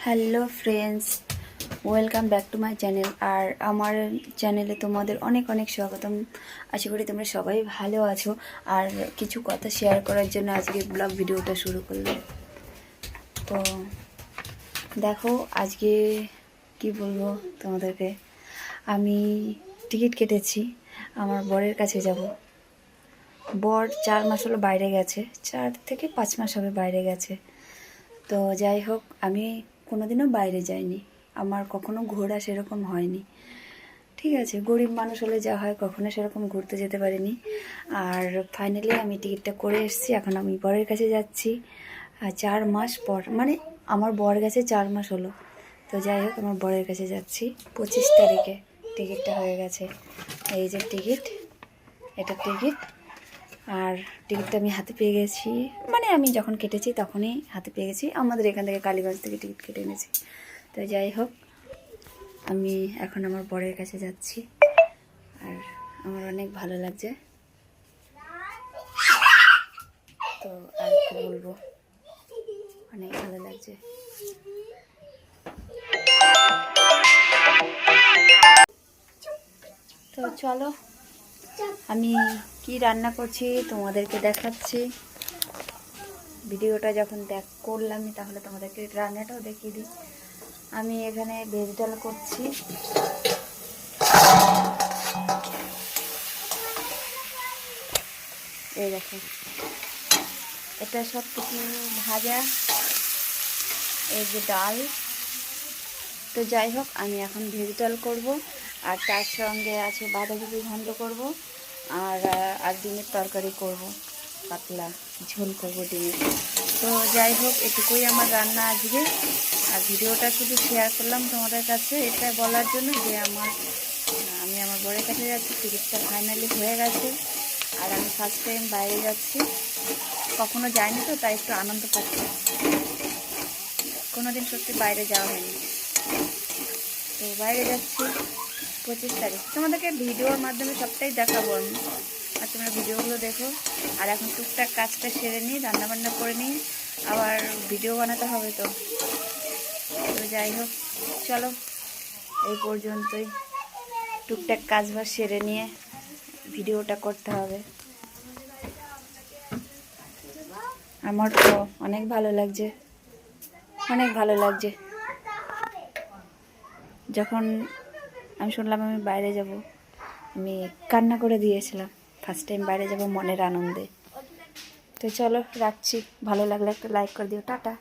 Hello friends, welcome back to my channel. আর আমার চ্যানেলে তোমাদের অনেক অনেক স্বাগতম। আশা করি তোমরা সবাই ভালো আছো। আর কিছু কথা শেয়ার করার জন্য আজকে ব্লগ ভিডিওটা শুরু করলাম। তো দেখো, আজকে কি বলবো তোমাদেরকে, আমি টিকিট কেটেছি, আমার বরের কাছে যাব। বর 4 মাস হলো বাইরে গেছে, 4 থেকে 5 মাস হবে বাইরে গেছে। তো যাই হোক, আমি কোনোদিনও বাইরে যাইনি, আমার কখনো ঘোরা সেরকম হয়নি। ঠিক আছে, গরিব মানুষ হলে যা হয়, কখনো সেরকম ঘুরতে যেতে পারিনি। আর ফাইনালি আমি টিকিটটা করে এসেছি, এখন আমি বরের কাছে যাচ্ছি। 4 মাস পর, মানে আমার বর গেছে 4 মাস হলো। তো যাই হোক, আমার বরের কাছে যাচ্ছি 25 তারিখে। টিকিটটা হয়ে গেছে, এই যে টিকিট, এটা টিকিট। আর টিকিটটা আমি হাতে পেয়ে গেছি, মানে আমি যখন কেটেছি তখনই হাতে পেয়ে গেছি। আমাদের এখান থেকে কালীগঞ্জ থেকে টিকিট কেটে এনেছি। তো যাই হোক, আমি এখন আমার বরের কাছে যাচ্ছি, আর আমার অনেক ভালো লাগছে। তো আর কি বলবো, অনেক ভালো লাগছে। তো চলো, আমি কি রান্না করছি তোমাদেরকে দেখাচ্ছি। ভিডিওটা যখন করলাম তাহলে তোমাদেরকে রান্নাটাও দেখিয়ে দিই। আমি এখানে ভেজ ডাল করছি। এই দেখো, এটা সব কিছু ভাজা, এই যে ডাল। তো যাই হোক, আমি এখন ভেজ ডাল করবো, আর তার সঙ্গে আছে বাঁধাকপি ঘন্ট করবো, আর ডিমের তরকারি করব, পাতলা ঝোল করবো ডিমের। তো যাই হোক, এটুকুই আমার রান্না আজকে। আর ভিডিওটা শুধু শেয়ার করলাম তোমাদের কাছে এটা বলার জন্য যে আমি আমার বরের কাছে যাচ্ছি, টিকিটটা ফাইনালি হয়ে গেছে। আর আমি ফার্স্ট টাইম বাইরে যাচ্ছি, কখনো যাইনি, তো তাই একটু আনন্দ পাচ্ছি। কোনোদিন সত্যি বাইরে যাওয়া হয়নি, তো বাইরে যাচ্ছি 25 তারিখ। তোমাদেরকে ভিডিওর মাধ্যমে সবটাই দেখাবো আমি, আর তোমরা ভিডিওগুলো দেখো। আর এখন টুকটাক কাজটা সেরে নিই, রান্নাবান্না করে নিই, আবার ভিডিও বানাতে হবে। তো যাই হোক, চলো এই পর্যন্তই। টুকটাক কাজবাজ সেরে নিয়ে ভিডিওটা করতে হবে। আমার তো অনেক ভালো লাগছে, অনেক ভালো লাগছে। যখন আমি শুনলাম আমি বাইরে যাব, আমি কান্না করে দিয়েছিলাম। ফার্স্ট টাইম বাইরে যাব মনের আনন্দে। তো চলো রাখছি, ভালো লাগলে একটা লাইক করে দিও, টাটা।